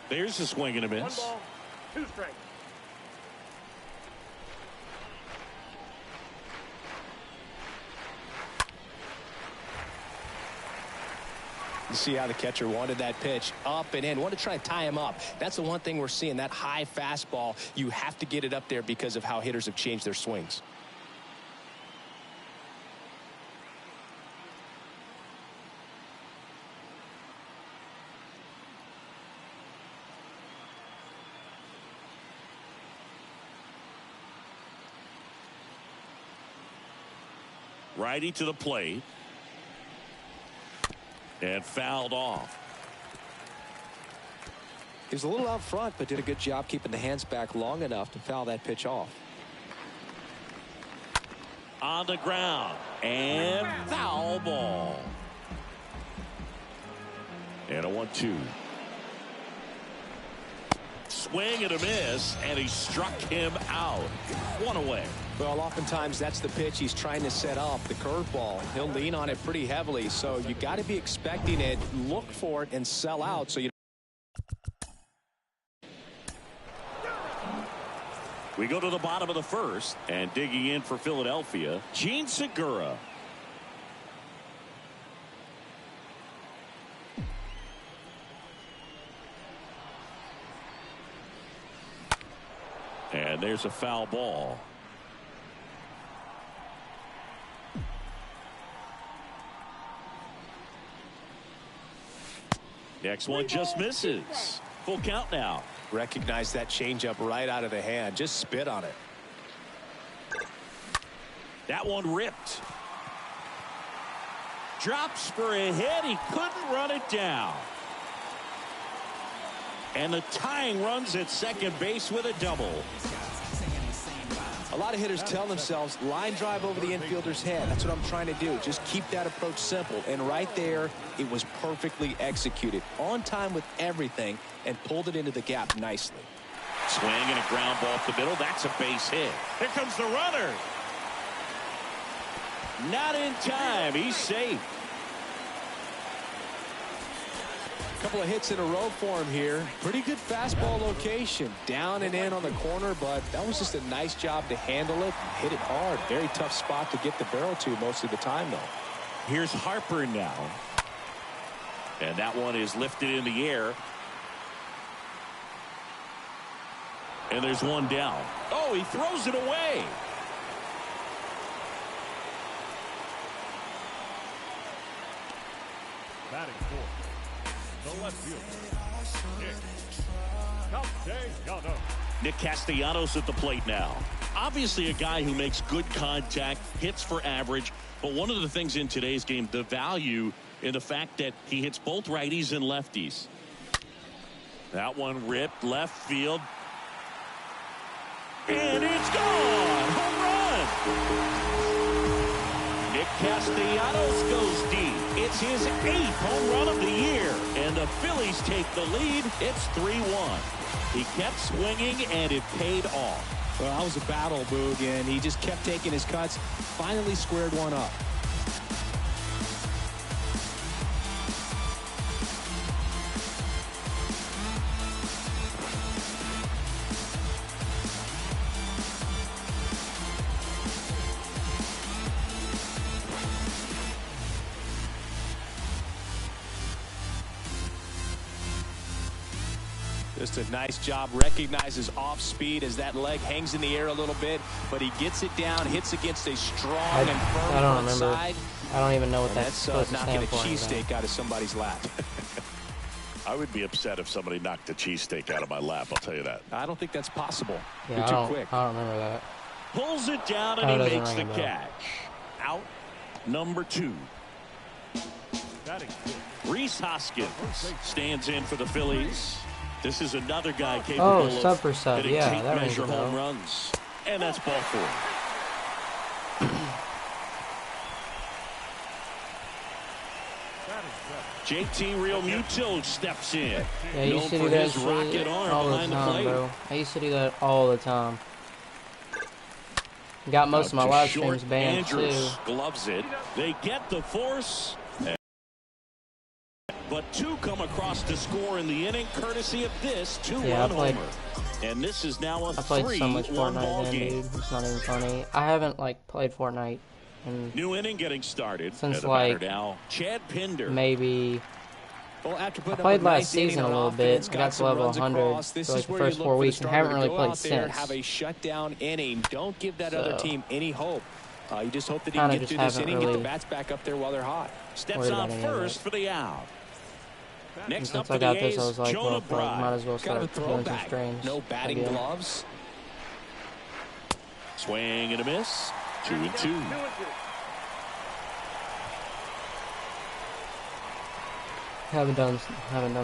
There's a swing and a miss. 1 ball, 2 strikes. You see how the catcher wanted that pitch up and in. Wanted to try and tie him up. That's the one thing we're seeing, that high fastball. You have to get it up there because of how hitters have changed their swings. Righty to the plate. And fouled off. He was a little out front, but did a good job keeping the hands back long enough to foul that pitch off. On the ground. And foul ball. And a 1-2. Swing and a miss, and he struck him out. 1 away. Well, oftentimes that's the pitch he's trying to set up, the curveball. He'll lean on it pretty heavily, so you got to be expecting it, look for it, and sell out. So we go to the bottom of the first, and digging in for Philadelphia, Gene Segura. And there's a foul ball. Next one just misses. Full count now. recognize that changeup right out of the hand. Just spit on it. That one ripped. Drops for a hit. He couldn't run it down. And the tying runs at second base with a double. A lot of hitters tell themselves line drive over the infielder's head. That's what I'm trying to do. Just keep that approach simple. And right there, it was perfectly executed. On time with everything and pulled it into the gap nicely. Swing and a ground ball up the middle. That's a base hit. Here comes the runner. Not in time. He's safe. A couple of hits in a row for him here. Pretty good fastball location. Down and in on the corner, but that was just a nice job to handle it. Hit it hard. Very tough spot to get the barrel to most of the time, though. Here's Harper now. And that one is lifted in the air. And there's one down. Oh, he throws it away. Batting fourth, the left fielder, Nick Castellanos at the plate now. Obviously a guy who makes good contact, hits for average, but one of the things in today's game, the value in the fact that he hits both righties and lefties. That one ripped left field. And it's gone! Home run! Nick Castellanos goes deep. It's his 8th home run of the year. And the Phillies take the lead. It's 3-1. He kept swinging, and it paid off. Well, that was a battle, Boog, and he just kept taking his cuts. Finally squared one up. Just a nice job. Recognizes off speed as that leg hangs in the air a little bit, but he gets it down, hits against a strong and firm I don't remember. side. I don't even know what that's supposed supposed to knocking a stand for. cheesesteak out of somebody's lap. I would be upset if somebody knocked a cheesesteak out of my lap, I'll tell you that. I don't think that's possible. Yeah, You're too quick. I don't remember that. Pulls it down, and he makes the catch. Out number 2. batting fifth, Reese Hoskins stands in for the Phillies. This is another guy capable Oh, of sub for sub. hitting Yeah, tape that rings measure a bell. home runs. And that's ball 4. batting seventh, JT Realmuto steps in. Yeah, I used Known to for do that his rocket shit arm all the behind the time, plate. bro. I used to do that all the time. Got most of my Out to live short, streams banned Andrews too. gloves it. They get the force. But 2 come across to score in the inning, courtesy of this 2-run homer. And this is now a 3-1 played so much ball Fortnite then, game. dude. It's not even funny. I haven't like played Fortnite in New inning getting started. since like now, Chad Pinder. maybe. Well, after I played last season a little bit. I got to level 100 for like the first 4 weeks and haven't really played since. Have a shutdown inning. Don't give that other team any hope. You just hope that he Kinda can get just through this haven't inning, get the really bats back up there while they're hot. Steps on first for the out. And Next up since for I the got A's, this, I was like, Jonah well, Bride. might as well Kind of start a doing some throwback. strange. No batting again. gloves. Swing and a miss. 2-2. Haven't done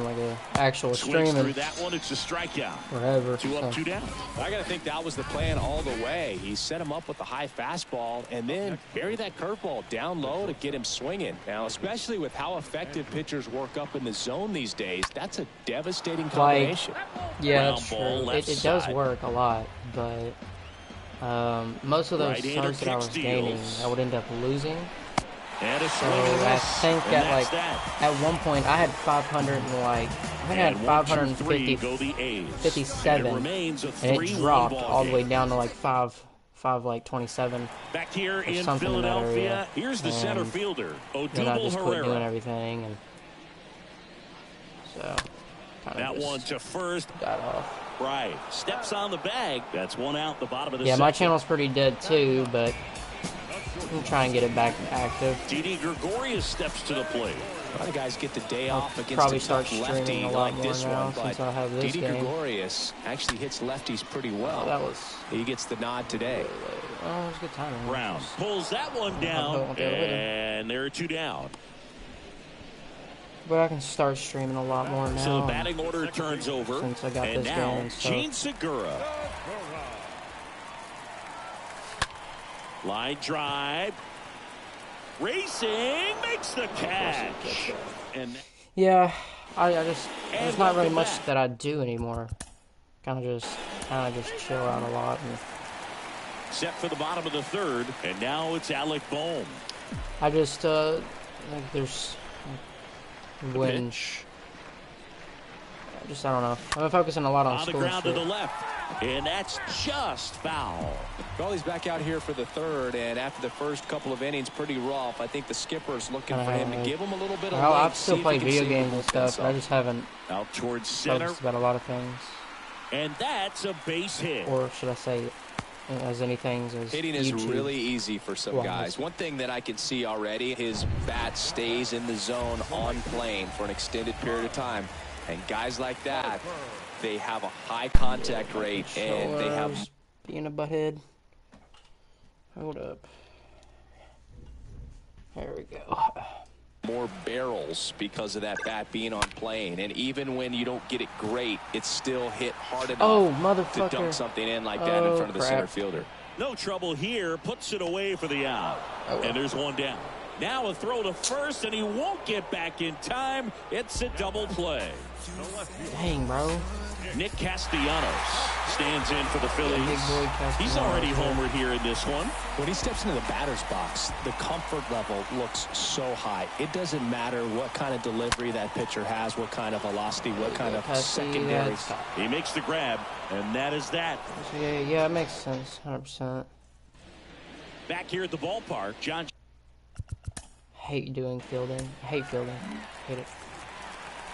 like a actual Swings stream through in that one. It's a strikeout. forever. 2 up, so. 2 down. I got to think that was the plan all the way. He set him up with the high fastball and then bury that curveball down low to get him swinging. Now, especially with how effective pitchers work up in the zone these days, that's a devastating combination. Yeah, Ground that's ball, true. left It does side. work a lot, but most of those Right-hander starts that I was kicks gaining, deals. I would end up losing. And a So swing and a I miss. think And at that's like that. at one point I had 500 and like I think I had And 1, 2, 3 550, go the A's. 57, And it remains a and it 3-1 dropped ball all the way game. down to like 527. Back here in something in that Philadelphia, area. here's the center And fielder, Then I Odubel just quit doing Herrera. everything, and so kind That of one to first. got off. Right. Steps on the bag. That's one out the bottom of the Yeah, second. my channel's pretty dead too, but I'm trying to get it back active. Didi Gregorius steps to the plate. A lot of guys get the day off against Probably a tough start lefty streaming a lot like more this now one, since but I have this Didi game. Gregorius actually hits lefties pretty well. Oh, that was He gets the nod today. oh, it was a good timing. Brown pulls that one down, and there are 2 down. But I can start streaming a lot more now. So the batting order turns over. Since I got and this now, game, so. Gene Segura. Line drive. Racing makes the catch. And Yeah, I just there's not really welcome much back. that I do anymore. Kind of just chill out a lot. And set for the bottom of the third, and now it's Alec Bohm. I just like there's when Pitch. I don't know. I've been focusing a lot on On the school ground to shit. the left, and that's just foul. Well, he's back out here for the third, and after the first couple of innings, pretty rough. I think the skipper's looking for him to give him a little bit of Well, length, I've still see if he played can video save games the and stuff, but I up. just haven't Out towards center, focused about a lot of things. and that's a base hit. Or should I say, as many things as Hitting is YouTube. really easy for some Well, guys. One thing that I can see already, his bat stays in the zone on plane for an extended period of time. And guys like that, they have a high contact rate, and they have... being a butthead. Hold up. There we go. more barrels because of that bat being on plane. And even when you don't get it great, it's still hit hard enough motherfucker. to dunk something in like that in front of the center crap. fielder. No trouble here, puts it away for the out. And there's one down. Now a throw to first, and he won't get back in time. It's a double play. Dang, bro. Nick Castellanos stands in for the Phillies. Big boy Castellanos. He's already homered here in this one. When he steps into the batter's box, the comfort level looks so high. It doesn't matter what kind of delivery that pitcher has, what kind of velocity, what kind of secondary. He makes the grab, and that is that. Yeah, it makes sense. 100%. Back here at the ballpark, John. Hate doing fielding. I hate fielding. Hate it.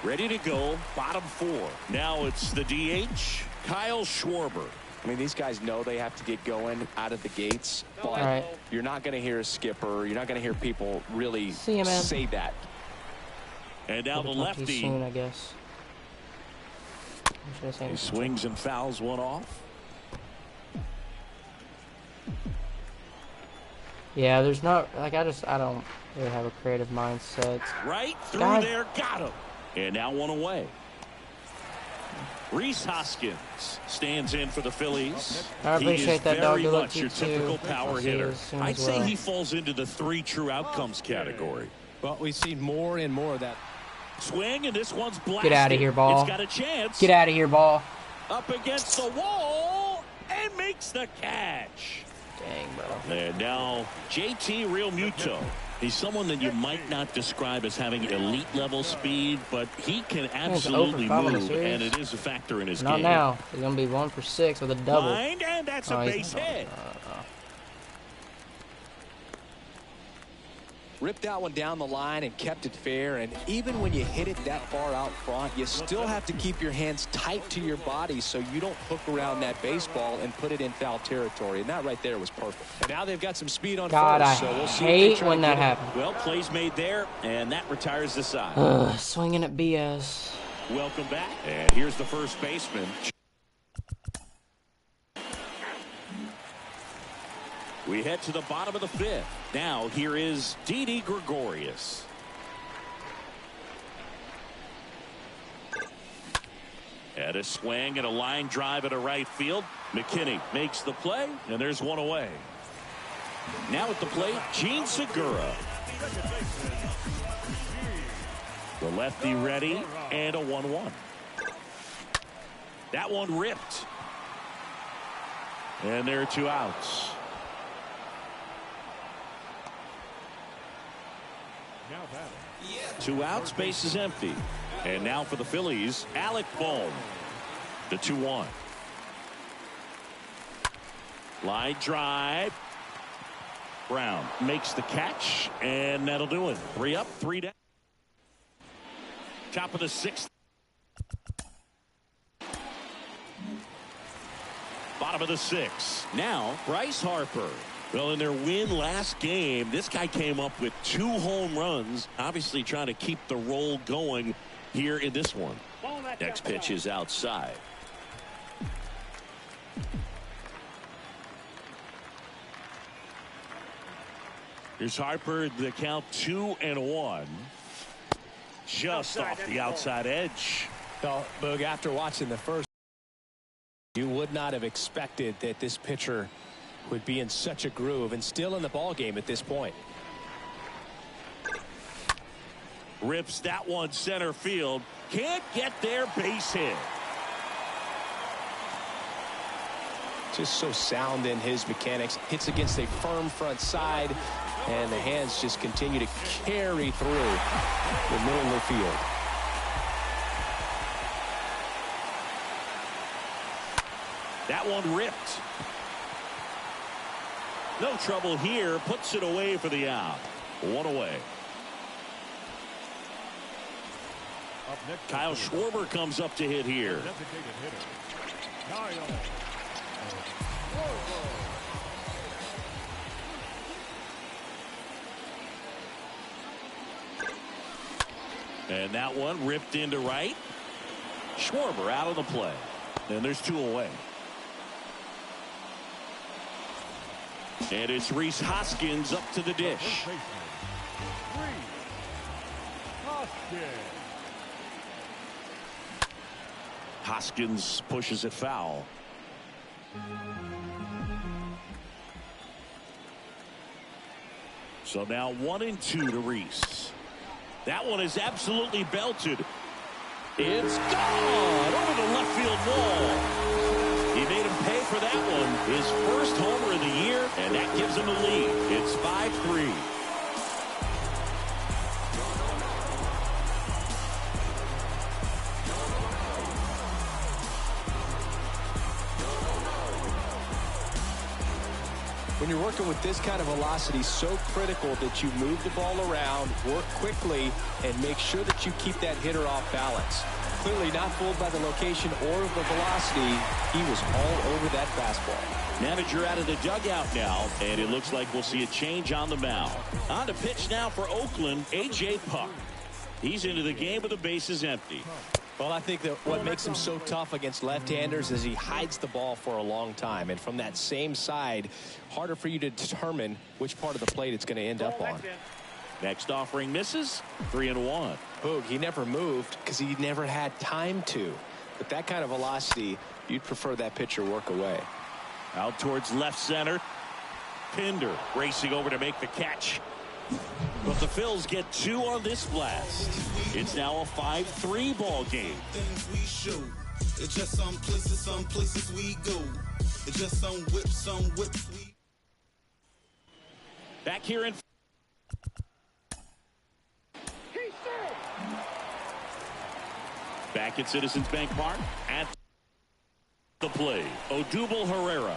Ready to go, bottom four. Now it's the DH, Kyle Schwarber. I mean, these guys know they have to get going out of the gates, but Right. you're not going to hear a skipper. You're not going to hear people really See you, man. say that. And now the We'll talk to you lefty. soon, I guess. What should I say? He swings and fouls one off. Yeah, there's not, like, I don't really have a creative mindset. Right through God. there, got him. And now one away. Reese Hoskins stands in for the Phillies. I appreciate that, dog. He Good is luck very to you, much your typical too. power I'll see you hitter. as soon I'd as say well. he falls into the 3 true outcomes category. Well, we've seen more and more of that. Swing, and this one's blasted. Get out of here, ball. It's got a chance. Get out of here, ball. Up against the wall and makes the catch. Dang, bro. And now JT Realmuto He's someone that you might not describe as having elite level speed, but he can absolutely move, and it is a factor in his game. Not now. He's going to be 1 for 6 with a double. And that's a base hit. Ripped that one down the line and kept it fair. And even when you hit it that far out front, you still have to keep your hands tight to your body so you don't hook around that baseball and put it in foul territory. And that right there was perfect. And now they've got some speed on first. So we'll see hate when that happens. Well, plays made there, and that retires the side. Swinging at BS. Welcome back. And here's the first baseman. We head to the bottom of the 5th. Now here is Didi Gregorius. At a swing and a line drive at a right field. McKinney makes the play, and there's one away. Now at the plate, Gene Segura. The lefty ready, and a 1-1. That one ripped. And there are 2 outs. Two outs, base is empty. And now for the Phillies, Alec Bohm. The 2-1. Line drive. Brown makes the catch, and that'll do it. 3 up, 3 down. Top of the 6th. Bottom of the 6th. Now, Bryce Harper. Well, in their win last game, this guy came up with 2 home runs, obviously trying to keep the roll going here in this one. Next pitch is outside. Here's Harper, the count 2-1. Just off the outside edge. Well, Boog, after watching the first, you would not have expected that this pitcher would be in such a groove and still in the ball game at this point. Rips that one center field. Can't get there, base hit. Just so sound in his mechanics. Hits against a firm front side, and the hands just continue to carry through the middle of the field. That one ripped. No trouble here. Puts it away for the out. 1 away. Kyle Schwarber comes up to hit here. And that one ripped into right. Schwarber out of the play. And there's 2 away. And it's Rhys Hoskins up to the dish. Hoskins pushes it foul. So now 1-2 to Rhys. That one is absolutely belted. It's gone over the left field wall. He made him pay for that one. His first homer of the year, and that gives him a lead. It's 5-3. When you're working with this kind of velocity, so critical that you move the ball around, work quickly, and make sure that you keep that hitter off balance. Clearly not fooled by the location or the velocity. He was all over that fastball. Manager out of the dugout now, and it looks like we'll see a change on the mound. On the pitch now for Oakland, A.J. Puck. He's into the game with the bases empty. Well, I think that what makes him so tough against left-handers is he hides the ball for a long time. And from that same side, harder for you to determine which part of the plate it's going to end up on. Next offering misses. 3-1. Boog, he never moved because he never had time to. With that kind of velocity, you'd prefer that pitcher work away. Out towards left center. Pinder racing over to make the catch. But the Phils get 2 on this blast. It's now a 5-3 ball game. It's just some places we go. It's just some whips we. Back here in. Back at Citizens Bank Park. At the play, Odubel Herrera.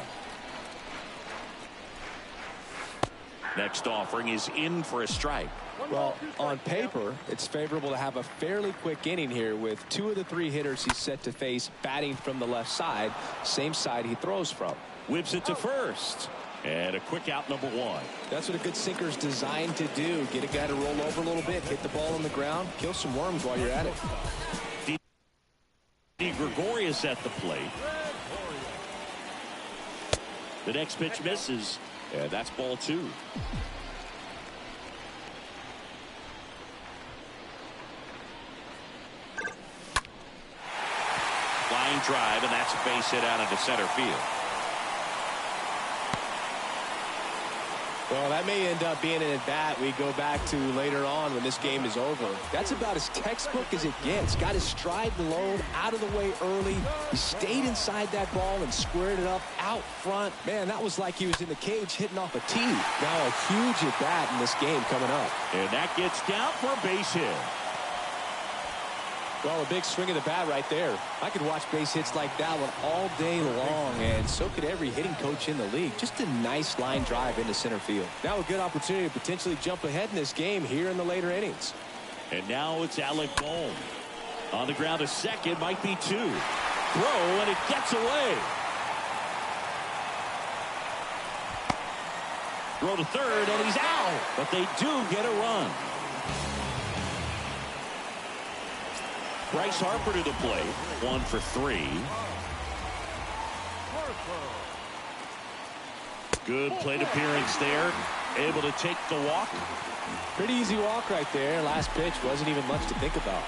Next offering is in for a strike. Well, on paper, it's favorable to have a fairly quick inning here with 2 of the 3 hitters he's set to face batting from the left side, same side he throws from. Whips it to first. And a quick out, number 1. That's what a good sinker's designed to do. Get a guy to roll over a little bit, hit the ball on the ground, kill some worms while you're at it. Gregorius at the plate. The next pitch misses. And that's ball 2. Line drive, and that's a base hit out into center field. Well, that may end up being an at-bat we go back to later on when this game is over. That's about as textbook as it gets. Got his stride and load out of the way early. He stayed inside that ball and squared it up out front. Man, that was like he was in the cage hitting off a tee. Now a huge at-bat in this game coming up. And that gets down for a base hit. Well, a big swing of the bat right there. I could watch base hits like that one all day long, and so could every hitting coach in the league. Just a nice line drive into center field. Now a good opportunity to potentially jump ahead in this game here in the later innings. And now it's Alec Bohm. On the ground to second, might be 2. Throw, and it gets away. Throw to third, and he's out. But they do get a run. Bryce Harper to the plate. 1 for 3. Good plate appearance there. Able to take the walk. Pretty easy walk right there. Last pitch wasn't even much to think about.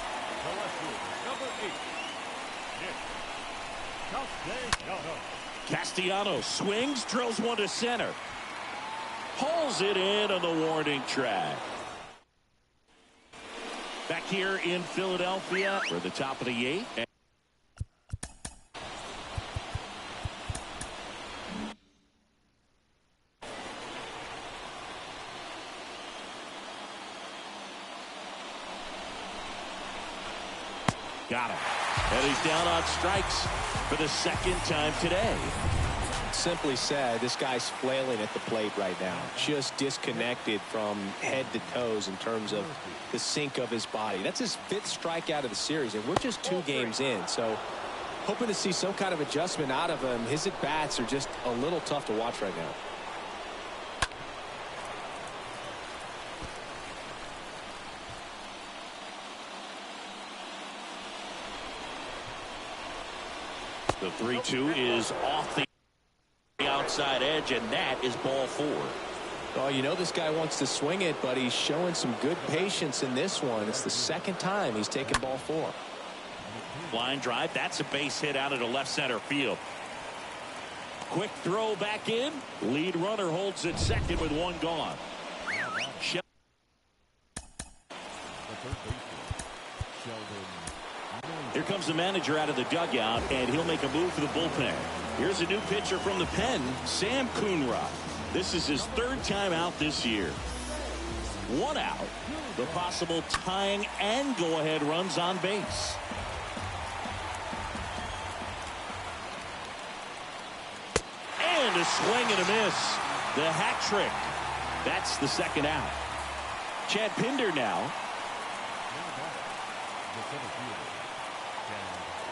Castellanos swings, drills one to center. Pulls it in on the warning track. Back here in Philadelphia for the top of the 8th. Got him. And he's down on strikes for the 2nd time today. Simply said, this guy's flailing at the plate right now. Just disconnected from head to toes in terms of the sink of his body. That's his 5th strikeout of the series, and we're just 2 games in. So hoping to see some kind of adjustment out of him. His at-bats are just a little tough to watch right now. The 3-2 is off the outside edge, and that is ball 4. Oh, you know this guy wants to swing it, but he's showing some good patience in this one. It's the 2nd time he's taken ball 4. Line drive. That's a base hit out into left center field. Quick throw back in. Lead runner holds at second with 1 gone. Here comes the manager out of the dugout, and he'll make a move for the bullpen. Here's a new pitcher from the pen, Sam Coonrod. This is his 3rd time out this year. 1 out. The possible tying and go-ahead runs on base. And a swing and a miss. The hat trick. That's the 2nd out. Chad Pinder now.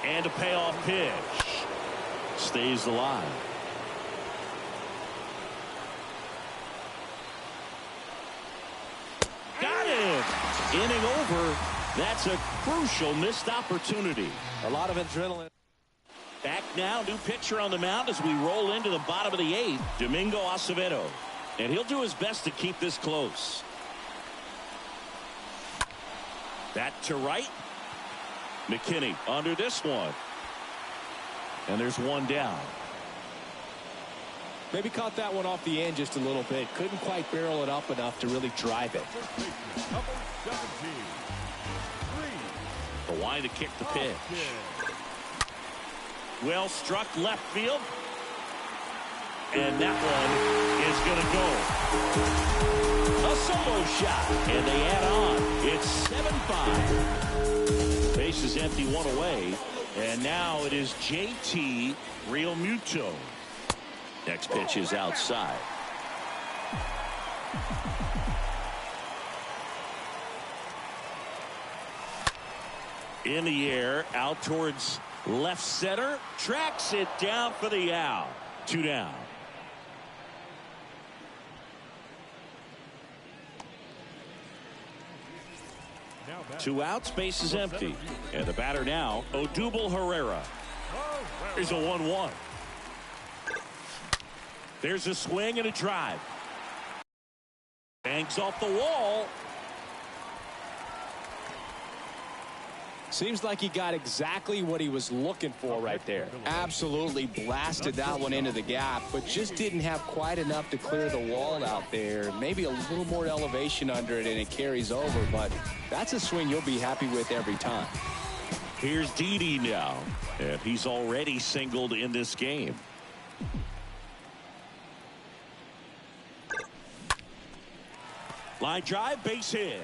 And a payoff pitch. Stays alive. Got him. Inning over. That's a crucial missed opportunity. A lot of adrenaline. Back now, new pitcher on the mound as we roll into the bottom of the 8th, Domingo Acevedo. And he'll do his best to keep this close. That to right. McKinney under this one. And there's 1 down. Maybe caught that one off the end just a little bit. Couldn't quite barrel it up enough to really drive it. The line to kick the pitch. Well struck left field. And that one is going to go. A solo shot. And they add on. It's 7-5. base is empty, one away. And now it is JT Realmuto. Next pitch is outside. In the air, out towards left center. Tracks it down for the out. 2 down. Two outs, base is empty. And the batter now, Odubel Herrera. Here's a 1-1. There's a swing and a drive. Banks off the wall. Seems like he got exactly what he was looking for right there. Absolutely blasted that one into the gap, but just didn't have quite enough to clear the wall out there. Maybe a little more elevation under it and it carries over, but that's a swing you'll be happy with every time. Here's Didi now, and he's already singled in this game. Line drive, base hit.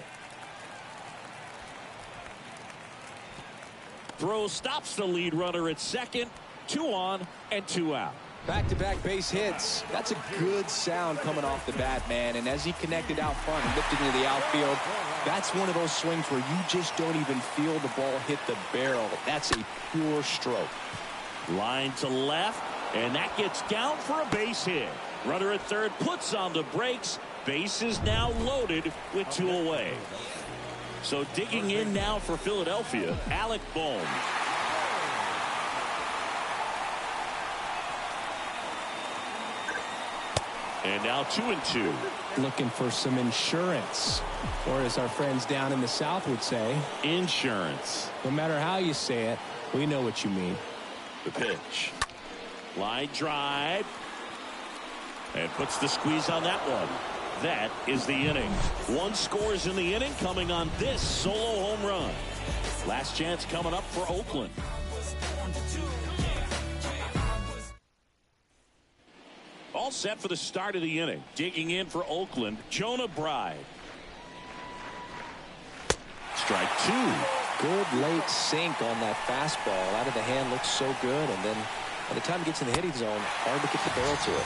Throw stops the lead runner at second. 2 on and 2 out. Back-to-back base hits. That's a good sound coming off the bat, man. And as he connected out front and lifted into the outfield, that's one of those swings where you just don't even feel the ball hit the barrel. That's a pure stroke. Line to left, and that gets down for a base hit. Runner at third puts on the brakes. Base is now loaded with 2 away. So digging in now for Philadelphia, Alec Bohm. And now 2-2. Looking for some insurance, or as our friends down in the South would say, insurance. No matter how you say it, we know what you mean. The pitch. Line drive. And puts the squeeze on that one. That is the inning. 1 scores in the inning coming on this solo home run. Last chance coming up for Oakland. All set for the start of the inning. Digging in for Oakland, Jonah Bride. Strike 2. Good late sink on that fastball. Out of the hand, looks so good. And then by the time it gets in the hitting zone, hard to get the barrel to it.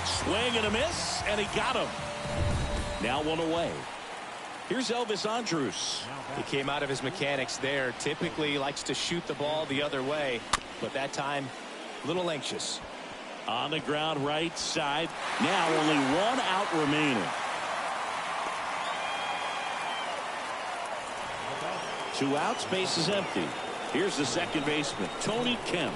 Swing and a miss, and he got him. Now 1 away. Here's Elvis Andrus. He came out of his mechanics there. Typically likes to shoot the ball the other way, but that time a little anxious. On the ground right side. Now only 1 out remaining. 2 outs, base is empty. Here's the second baseman, Tony Kemp.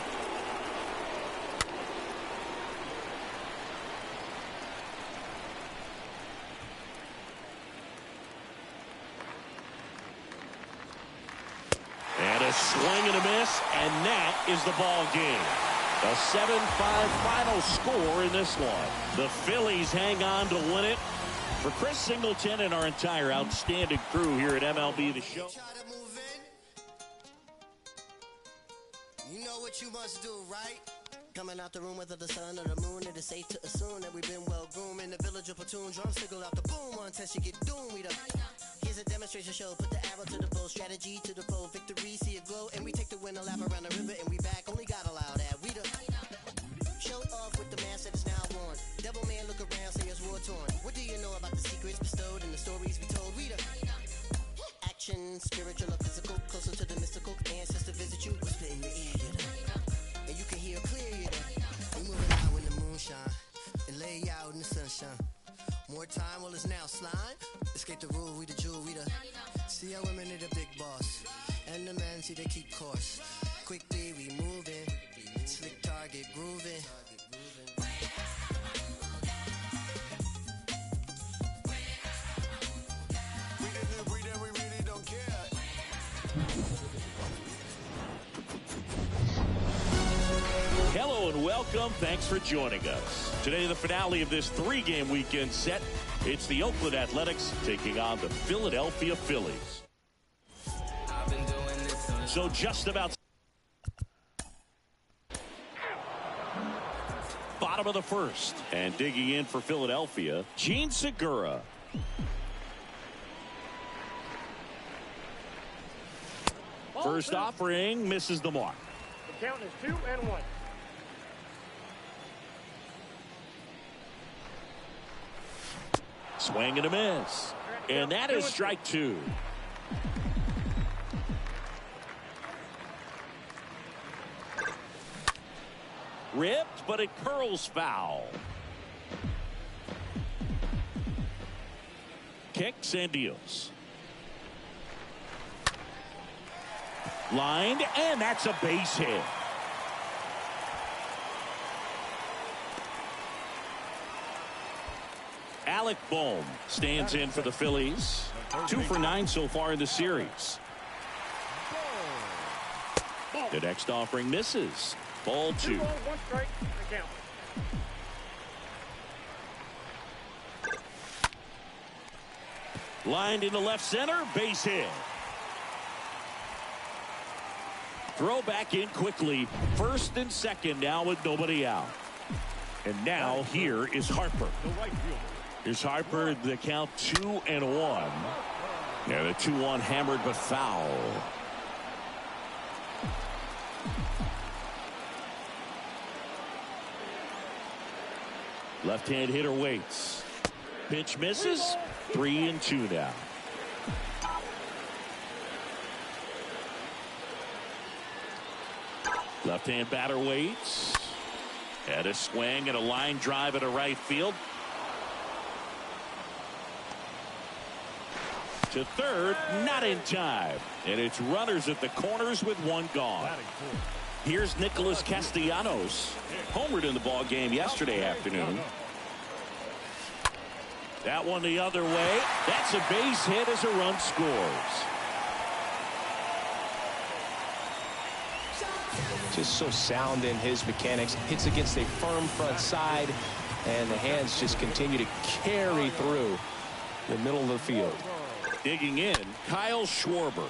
And a swing and a miss, and that is the ball game. A 7-5 final score in this one. The Phillies hang on to win it. For Chris Singleton and our entire outstanding crew here at MLB The Show. You know what you must do, right? Coming out the room whether the sun or the moon, it is safe to assume that we've been well groomed in the village of platoon. Drum signal out the boom, one test you get doomed. Here's a demonstration show, put the arrow to the bow, strategy to the foe, victory, see it glow, and we take the win, a lap around the river, and we back. Only God allow that. We the show off with the mask that is now worn. Devil man look around, say it's war torn. What do you know about the secrets bestowed and the stories we told? We the action, spiritual or physical, closer to the mystical. Ancestor visit you, whisper in your ear, and you can hear clear, we moving out when the moon shine and lay out in the sunshine. More time, well it's now slime. Escape the rule, we the jewel, we the see how women are the big boss, and the men see they keep course. Quickly we moving, slick target grooving. Hello and welcome. Thanks for joining us. Today, the finale of this 3-game weekend set. It's the Oakland Athletics taking on the Philadelphia Phillies. So just about bottom of the first. And digging in for Philadelphia, Gene Segura. First offering misses the mark. The count is 2-1. Swing and a miss. And that is strike 2. Ripped, but it curls foul. Kicks and deals. Lined, and that's a base hit. Alec Bohm stands in for the Phillies. 2 for 9 so far in the series. The next offering misses. Ball 2. 2-1 strike. The count. Lined into left center, base hit. Throw back in quickly. First and second now with nobody out. And now here is Harper. The right fielder. Here's Harper, the count 2-1. Yeah, the 2-1 hammered but foul. Left-hand hitter waits. Pitch misses. 3-2 now. Left-hand batter waits. And a swing and a line drive at a right field. To third, not in time. And it's runners at the corners with 1 gone. Here's Nicholas Castellanos. Homered in the ball game yesterday afternoon. That one the other way. That's a base hit as a run scores. Just so sound in his mechanics. Hits against a firm front side, and the hands just continue to carry through the middle of the field. Digging in, Kyle Schwarber.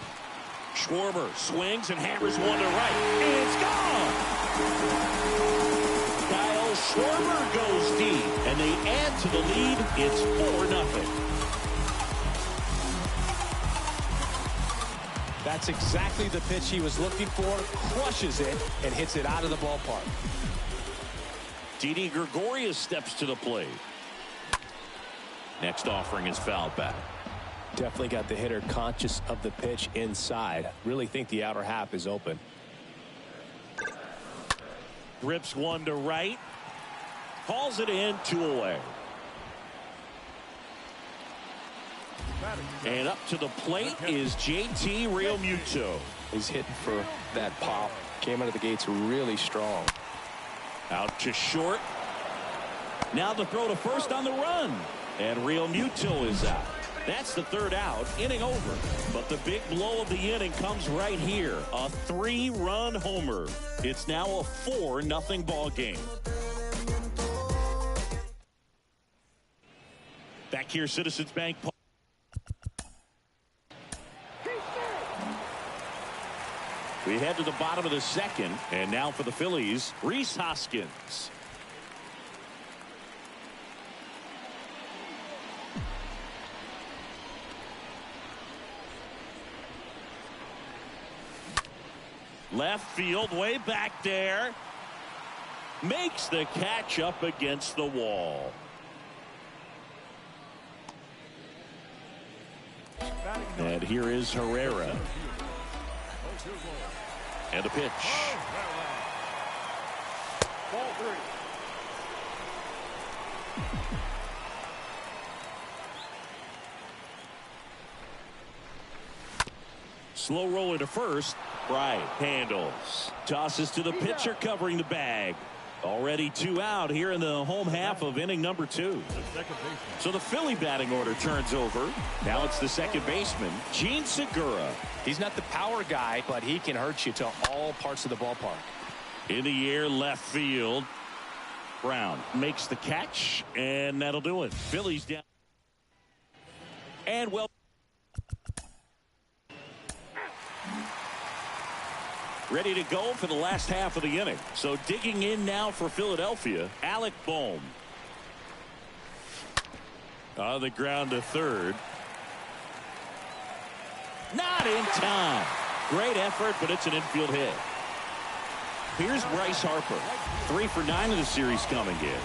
Schwarber swings and hammers one to right, and it's gone. Kyle Schwarber goes deep, and they add to the lead. It's 4-0. That's exactly the pitch he was looking for. Crushes it and hits it out of the ballpark. Didi Gregorius steps to the plate. Next offering is fouled back. Definitely got the hitter conscious of the pitch inside. Really think the outer half is open. Rips one to right. Calls it in, 2 away. And up to the plate is JT Realmuto. He's hitting for that pop. Came out of the gates really strong. Out to short. Now the throw to first on the run. And Realmuto is out. That's the 3rd out. Inning over. But the big blow of the inning comes right here. A 3-run homer. It's now a 4-0 ball game. Back here, Citizens Bank. We head to the bottom of the 2nd, and now for the Phillies, Rhys Hoskins. Left field, way back there. Makes the catch up against the wall. And here is Herrera. And a pitch. Ball 3. Slow roller to first. Right handles. Tosses to the pitcher covering the bag. Already 2 out here in the home half of inning number 2. So the Philly batting order turns over. Now it's the second baseman, Gene Segura. He's not the power guy, but he can hurt you to all parts of the ballpark. In the air, left field. Brown makes the catch, and that'll do it. Phillies down. And well. Ready to go for the last half of the inning. So digging in now for Philadelphia, Alec Bohm. On the ground to third. Not in time. Great effort, but it's an infield hit. Here's Bryce Harper. 3 for 9 of the series coming in.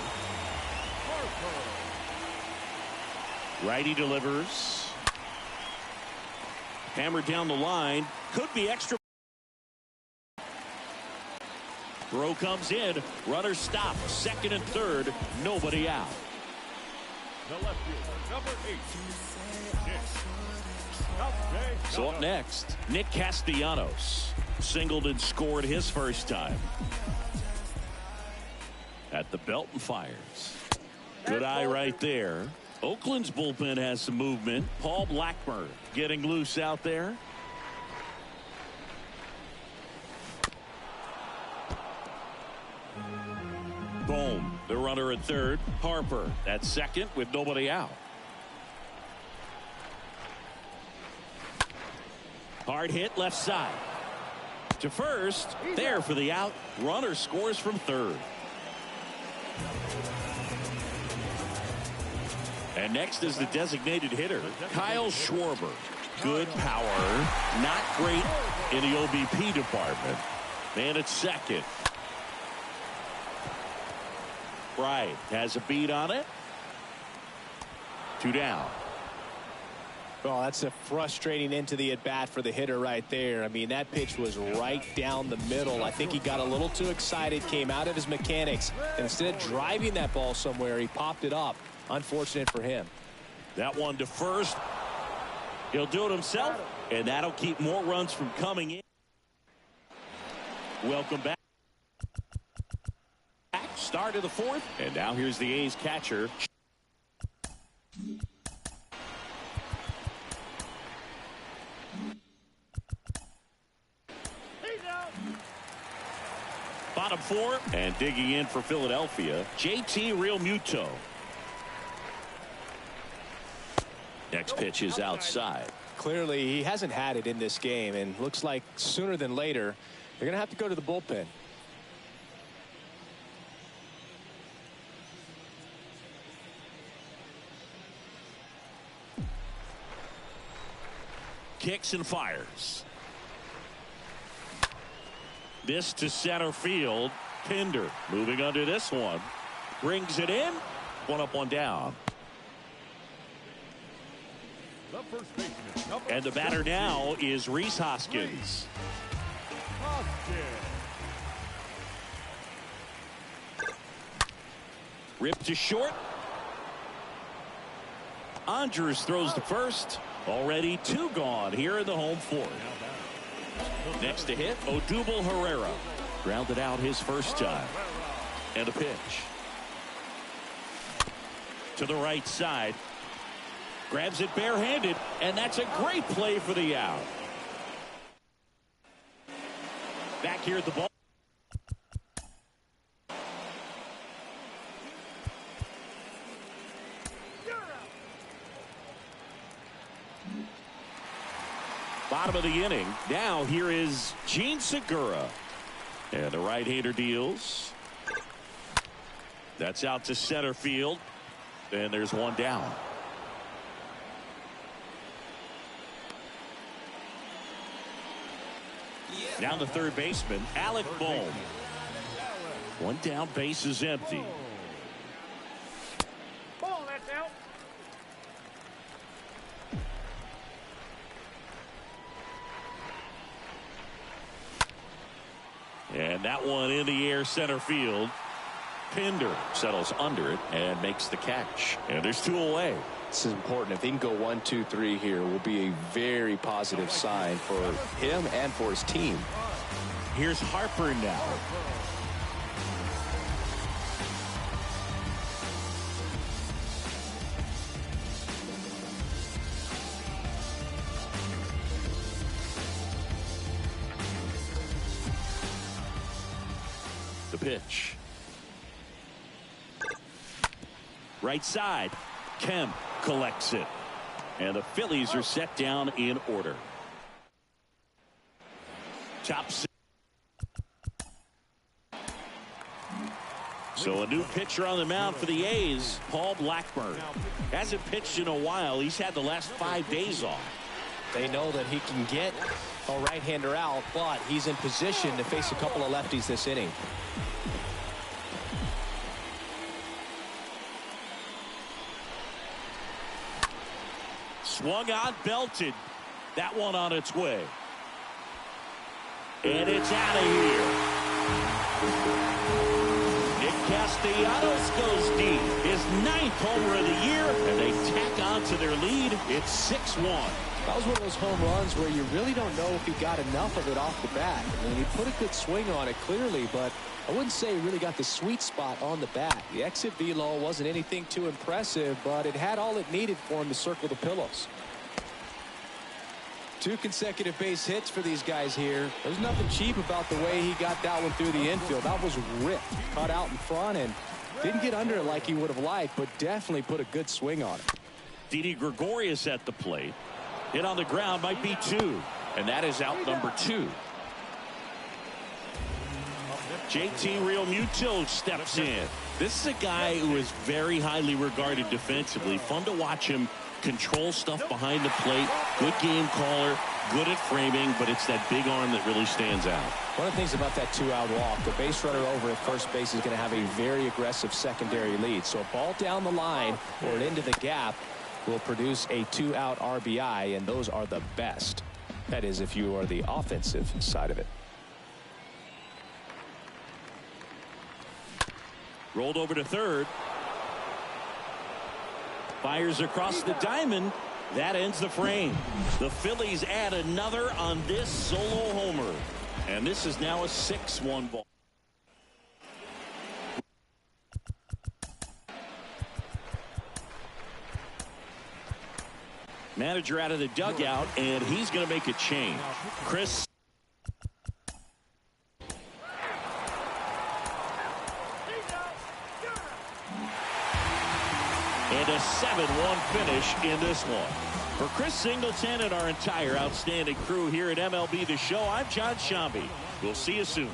Righty delivers. Hammered down the line. Could be extra. Throw comes in. Runner stopped. Second and third. Nobody out. The left fielder, number 8. So up next, Nick Castellanos. Singled and scored his first time. At the belt and fires. Good eye right there. Oakland's bullpen has some movement. Paul Blackburn getting loose out there. Boom. The runner at third. Harper at second with nobody out. Hard hit left side. To first. There for the out. Runner scores from third. And next is the designated hitter, Kyle Schwarber. Good power. Not great in the OBP department. Man at second. Right. Has a beat on it. 2 down. Well, that's a frustrating end to the at-bat for the hitter right there. I mean, that pitch was right down the middle. I think he got a little too excited, came out of his mechanics, and instead of driving that ball somewhere, he popped it up. Unfortunate for him. That one to first. He'll do it himself, and that'll keep more runs from coming in. Welcome back. Start of the fourth, and now here's the A's catcher. Bottom 4, and digging in for Philadelphia, JT Realmuto. Next pitch is outside. Clearly, he hasn't had it in this game, and looks like sooner than later, they're going to have to go to the bullpen. Kicks and fires. This to center field. Pinder moving under this one. Brings it in. 1 up, 1 down. The first baseman, And the batter now is Rhys Hoskins. Ripped to short. Andrews throws to first. Already 2 gone here in the home 4th. Next to hit, Odubel Herrera. Grounded out his first time. And a pitch. To the right side. Grabs it barehanded, and that's a great play for the out. Back here at the ball. Bottom of the inning. Now here is Gene Segura. And the right-hander deals. That's out to center field. And there's 1 down. Down the third baseman, Alec Bohm. 1 down, base is empty. Ball, that's out. And that one in the air center field. Pinder settles under it and makes the catch. And there's 2 away. This is important. If he can go 1, 2, 3 here, will be a very positive sign for him and for his team. Here's Harper now. The pitch. Right side. Kemp collects it. And the Phillies are set down in order. Top 6. So a new pitcher on the mound for the A's, Paul Blackburn. Hasn't pitched in a while. He's had the last 5 days off. They know that he can get a right-hander out, but he's in position to face a couple of lefties this inning. Swung on, belted. That one on its way. And it's out of here. Nick Castellanos goes deep. His 9th homer of the year, and they tack on to their lead. It's 6-1. That was one of those home runs where you really don't know if he got enough of it off the bat. I mean, he put a good swing on it clearly, but I wouldn't say he really got the sweet spot on the bat. The exit velo wasn't anything too impressive, but it had all it needed for him to circle the pillows. 2 consecutive base hits for these guys here. There's nothing cheap about the way he got that one through the infield. That was ripped, cut out in front, and didn't get under it like he would have liked, but definitely put a good swing on it. Didi Gregorius at the plate. Hit on the ground, might be 2. And that is out number 2. JT Realmuto steps in. This is a guy who is very highly regarded defensively. Fun to watch him control stuff behind the plate. Good game caller, good at framing, but it's that big arm that really stands out. One of the things about that 2-out walk, the base runner over at first base is going to have a very aggressive secondary lead. So a ball down the line or into the gap will produce a 2-out RBI, and those are the best. That is, if you are the offensive side of it. Rolled over to third. Fires across the diamond. That ends the frame. The Phillies add another on this solo homer. And this is now a 6-1 ball. Manager out of the dugout, and he's going to make a change. Chris. And a 7-1 finish in this one. For Chris Singleton and our entire outstanding crew here at MLB The Show, I'm John Shambi. We'll see you soon.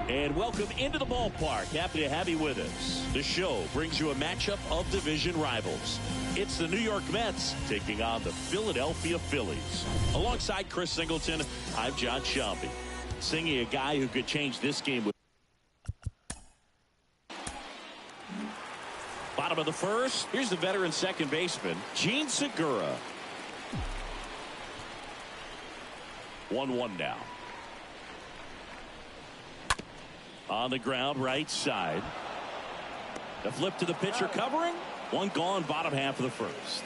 And welcome into the ballpark. Happy to have you with us. The show brings you a matchup of division rivals. It's the New York Mets taking on the Philadelphia Phillies. Alongside Chris Singleton, I'm John Shambi. Singing a guy who could change this game with bottom of the first. Here's the veteran second baseman, Gene Segura. 1-1 now. On the ground, right side. The flip to the pitcher covering. One gone, bottom half of the first.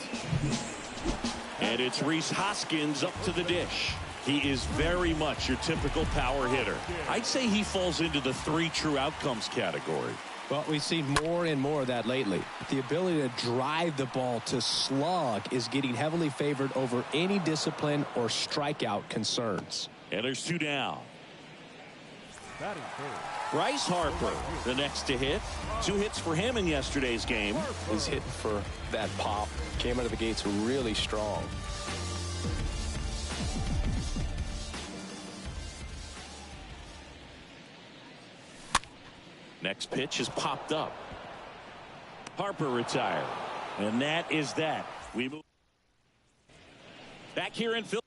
And it's Rhys Hoskins up to the dish. He is very much your typical power hitter. I'd say he falls into the 3 true outcomes category. Well, we've seen more and more of that lately. The ability to drive the ball to slug is getting heavily favored over any discipline or strikeout concerns. And there's 2 down. Batting third. Bryce Harper, the next to hit. 2 hits for him in yesterday's game. He's hitting for that pop. Came out of the gates really strong. Next pitch is popped up. Harper retired. And that is that. We move back here in Phillies.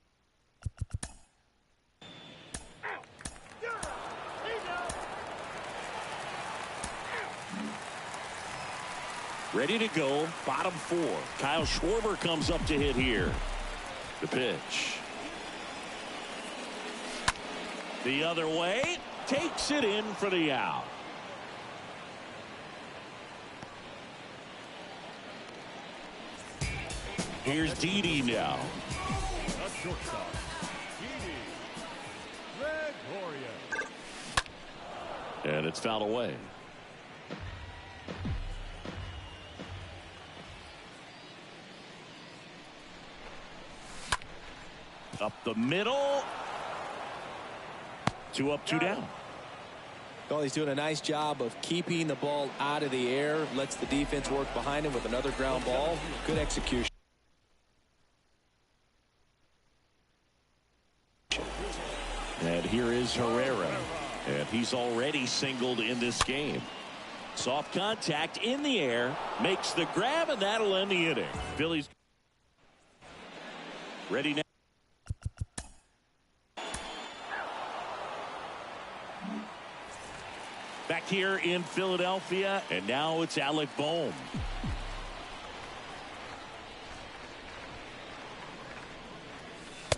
Ready to go. Bottom 4. Kyle Schwarber comes up to hit here. The pitch. The other way. Takes it in for the out. Here's Didi now. The shortstop, Didi Gregorius. And it's fouled away. Up the middle. 2 up, 2 down. Well, he's doing a nice job of keeping the ball out of the air. Lets the defense work behind him with another ground ball. Good execution. And here is Herrera. And he's already singled in this game. Soft contact in the air. Makes the grab, and that'll end the inning. Phillies ready now. Back here in Philadelphia, and now it's Alec Bohm.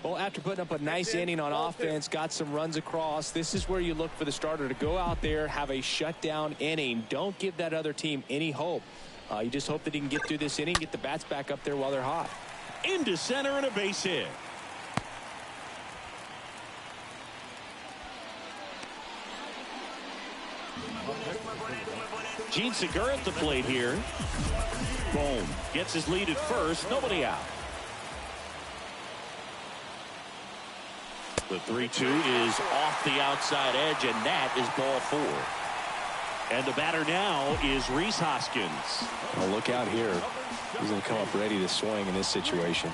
Well, after putting up a nice inning on offense, got some runs across, this is where you look for the starter to go out there, have a shutdown inning. Don't give that other team any hope. You just hope that he can get through this inning, get the bats back up there while they're hot. Into center and a base hit. Gene Segura at the plate here. Bohm gets his lead at first. Nobody out. The 3-2 is off the outside edge, and that is ball 4. And the batter now is Rhys Hoskins. Well, look out here. He's going to come up ready to swing in this situation.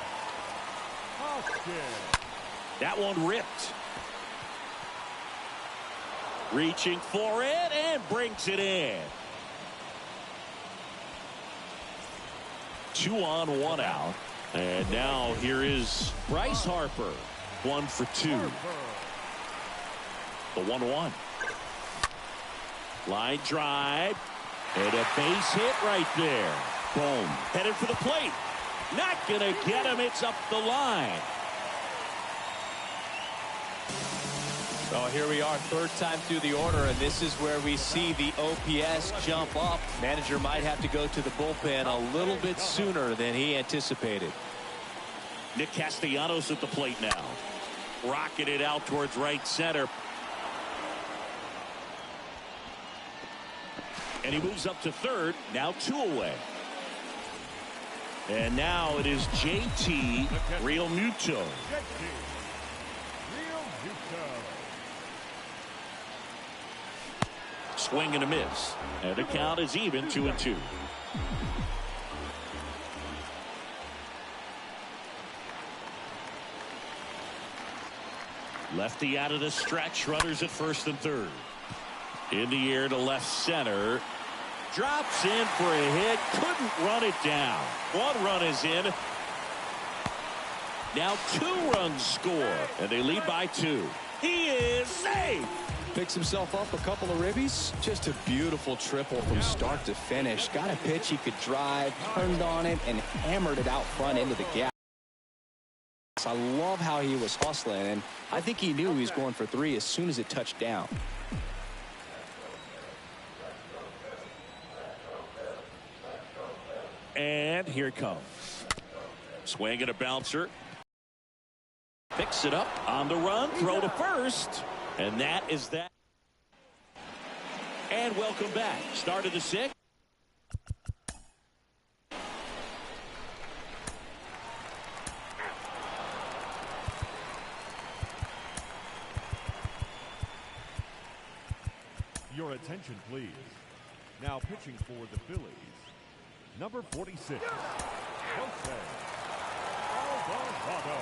That one ripped. Reaching for it and brings it in. 2 on, 1 out. And now here is Bryce Harper. 1 for 2. The 1-1. Line drive. And a base hit right there. Boom. Headed for the plate. Not going to get him. It's up the line. Oh, here we are, 3rd time through the order, and this is where we see the OPS jump up. Manager might have to go to the bullpen a little bit sooner than he anticipated. Nick Castellanos at the plate now. Rocking it out towards right center. And he moves up to 3rd. Now 2 away. And now it is JT Realmuto. Swing and a miss. And the count is even, 2-2. Lefty out of the stretch. Runners at 1st and 3rd. In the air to left center. Drops in for a hit. Couldn't run it down. 1 run is in. Now 2 runs score. And they lead by 2. He is safe. Picks himself up a couple of ribbies. Just a beautiful triple from start to finish. Got a pitch he could drive, turned on it, and hammered it out front into the gap. I love how he was hustling, and I think he knew he was going for 3 as soon as it touched down. And here it comes. Swing and a bouncer. Picks it up on the run. Throw to 1st. And that is that. And welcome back. Start of the 6th. attention, please. Now pitching for the Phillies, number 46, Jose Alvarado.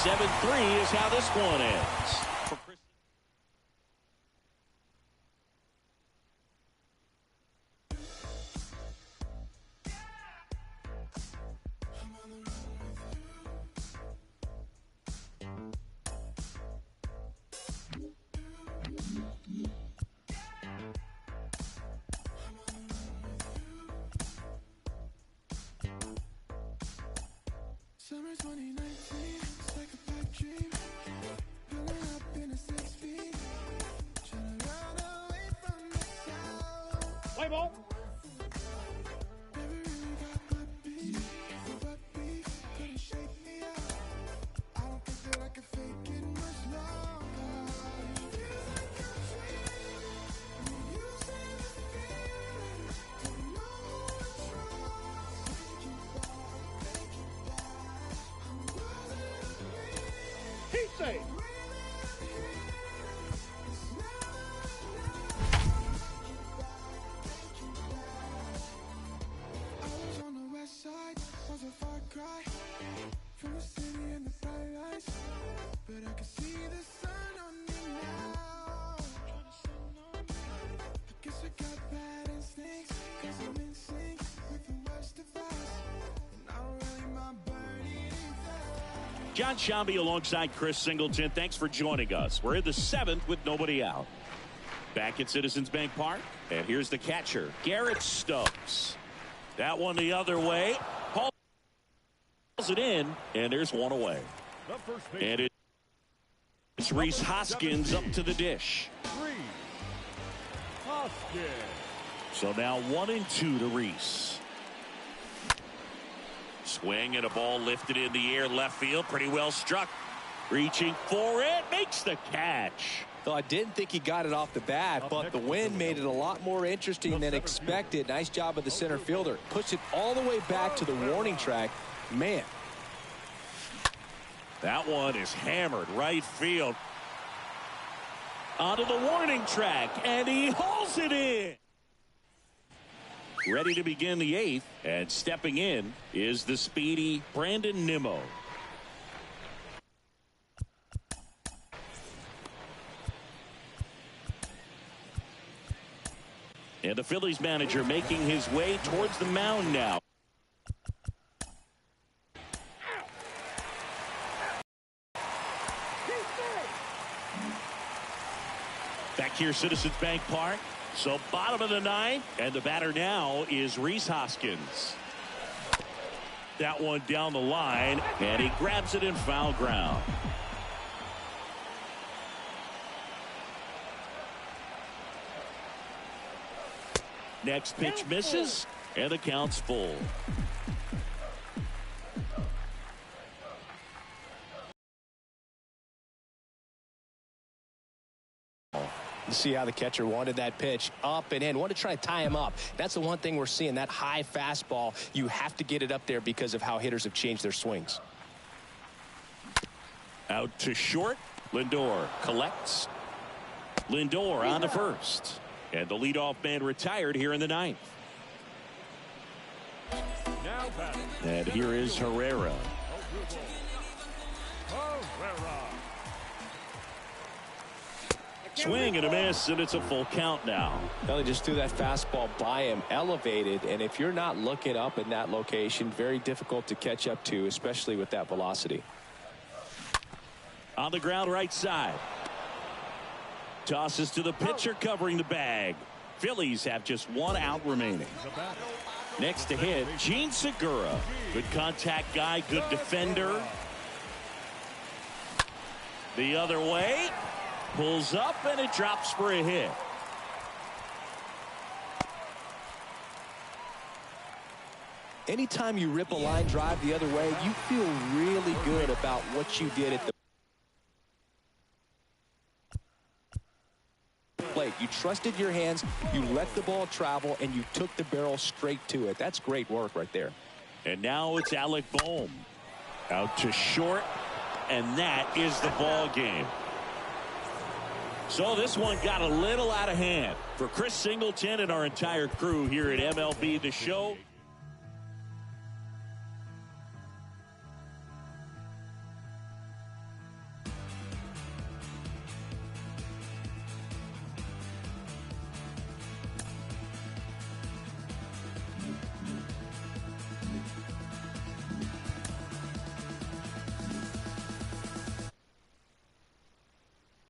7-3 is how this one ends. Summer 2019, it's like a bad dream. Pulling up in a 6 feet, trying to run away from the sound. Play ball. Never really got my beat, but beef couldn't shake me out. I don't think that I can fake it much longer. Feels like I'm dreaming. When you say this feeling, don't know who to trust. Take you back. Heat save. I was on the west side, was a far cry from the city and the bright lights, but I can see the sun on me now. I guess I got bad instincts, 'cause I'm in sync with the rest of us, and I don't really mind burning either. John Shambi alongside Chris Singleton. Thanks for joining us. We're in the 7th with nobody out. Back at Citizens Bank Park. And here's the catcher, Garrett Stubbs. That one the other way. Hauls it in. And there's one away. The first And it's Rhys Hoskins up to the dish. Hoskins. So now 1-2 to Rhys. Swing and a ball lifted in the air left field. Pretty well struck. Reaching for it. Makes the catch. Though I didn't think he got it off the bat, but the wind made it a lot more interesting than expected. Nice job of the center fielder. Pushed it all the way back to the warning track. Man. That one is hammered right field. Onto the warning track. And he hauls it in. Ready to begin the 8th, and stepping in is the speedy Brandon Nimmo. And the Phillies manager making his way towards the mound now. Back here, Citizens Bank Park. So bottom of the 9th, and the batter now is Rhys Hoskins. That one down the line, and he grabs it in foul ground. Next pitch misses, and the count's full. See how the catcher wanted that pitch up and in. Wanted to try to tie him up. That's the one thing we're seeing, that high fastball. You have to get it up there because of how hitters have changed their swings. Out to short. Lindor collects. Lindor on to first. And the leadoff man retired here in the 9th. And here is Herrera. Swing and a miss, and it's a full count now. Well, they just threw that fastball by him, elevated, and if you're not looking up in that location, very difficult to catch up to, especially with that velocity. On the ground right side. Tosses to the pitcher covering the bag. Phillies have just one out remaining. Next to hit, Gene Segura. Good contact guy, good defender. The other way. Pulls up, and it drops for a hit. Anytime you rip a line drive the other way, you feel really good about what you did at the plate. You trusted your hands, you let the ball travel, and you took the barrel straight to it. That's great work right there. And now it's Alec Bohm. Out to short, and that is the ball game. So this one got a little out of hand. For Chris Singleton and our entire crew here at MLB The Show,